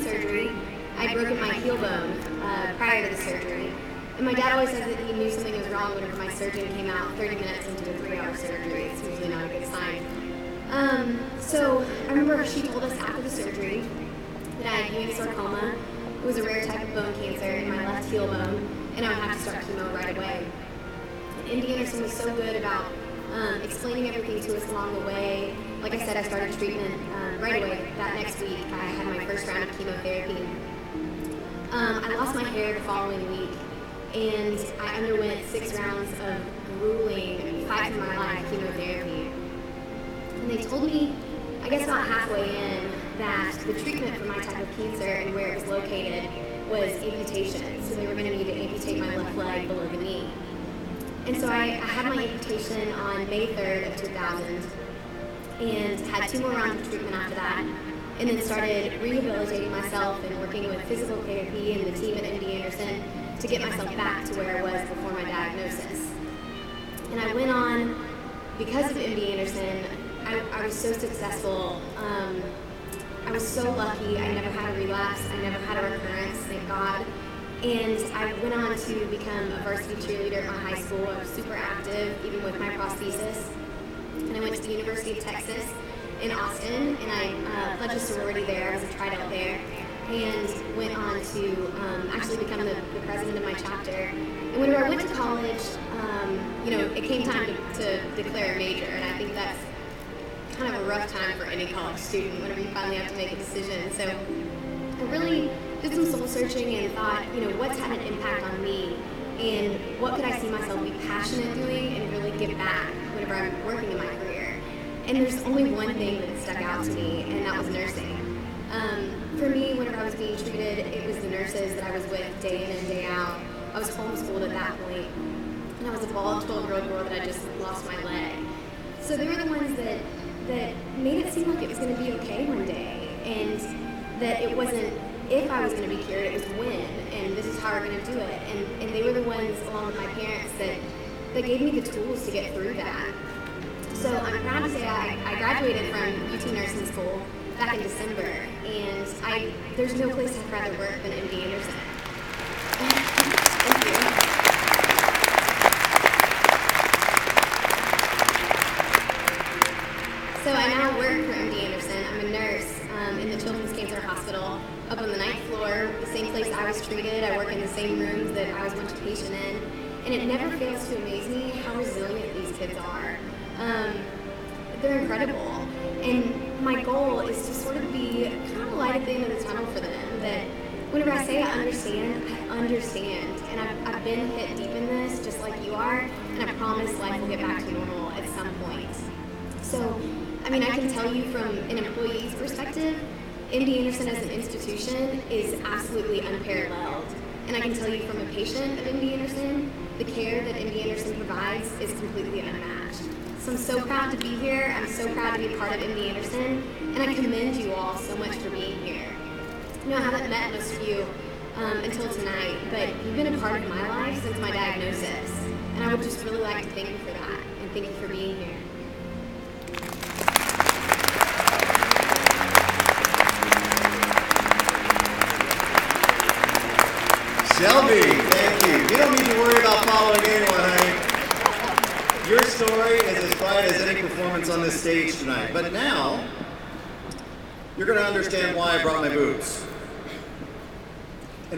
surgery, I'd broken my heel bone prior to the surgery. And my dad always says that he knew something was wrong whenever my surgeon came out 30 minutes into a 3-hour surgery. It's usually not a good sign. So I remember she told us after the surgery that I had Ewing sarcoma. It was a rare type of bone cancer in my left heel bone, and I would have to start chemo right away. MD Anderson was so good about explaining everything to us along the way. Like I said, I started treatment right away. That next week, I had my first round of chemotherapy. I lost my hair the following week, and I underwent 6 rounds of grueling, fight for my life chemotherapy. And they told me, I guess about halfway in, that the treatment for my type of cancer and where it was located was amputation. So they were going to need to amputate my left leg below the knee. And so I had my amputation on May 3rd of 2000 and had 2 more rounds of treatment after that, and then started rehabilitating myself and working with physical therapy and the team at MD Anderson to get myself back to where I was before my diagnosis. And I went on, because of MD Anderson, I was so successful. I was so lucky. I never had a relapse. I never had a recurrence, thank God. And I went on to become a varsity cheerleader at my high school. I was super active, even with my prosthesis. And I went to the University of Texas in Austin, and I pledged a sorority there. I was a tryout there, and went on to actually become the president of my chapter. And whenever I went to college, it came time to declare a major, and I think that's kind of a rough time for any college student whenever you finally have to make a decision. So I really did some soul searching and thought, what's had an impact on me, and what could I see myself be passionate doing and really give back whenever I'm working in my career. And there's only one thing that stuck out to me, and that was nursing. For me, whenever I was being treated, it was the nurses that I was with day in and day out. I was homeschooled at that point, and I was a bald 12-year-old girl that I just lost my leg. So they were the ones that made it seem like it was going to be okay one day, and that it wasn't if I was going to be cured, it was when, and this is how we're going to do it. And they were the ones, along with my parents, that gave me the tools to get through that. So I'm proud to say I graduated from UT Nursing School back in December, and there's no place I'd rather work than MD Anderson. Thank you. So I now work for MD Anderson. I'm a nurse in the Children's Cancer Hospital up on the 9th floor, the same place I was treated. I work in the same rooms that I was once a patient in. And it never fails to amaze me how resilient these kids are. They're incredible. And my goal is to sort of be kind of a light at the end of the tunnel for them. That whenever I say I understand. And I've been hit deep in this, just like you are. And I promise life will get back to normal at some point. So, I can tell you from an employee's perspective, MD Anderson as an institution is absolutely unparalleled. And I can tell you from a patient of MD Anderson, the care that MD Anderson provides is completely unmatched. So I'm so proud to be here. I'm so proud to be part of MD Anderson. And I commend you all so much for being here. I haven't met most of you until tonight, but you've been a part of my life since my diagnosis. And I would just really like to thank you for that, and thank you for being here. Shelby, thank you. You don't need to worry about following anyone, honey. Your story is as bright as any performance on this stage tonight. But now, you're going to understand why I brought my boots.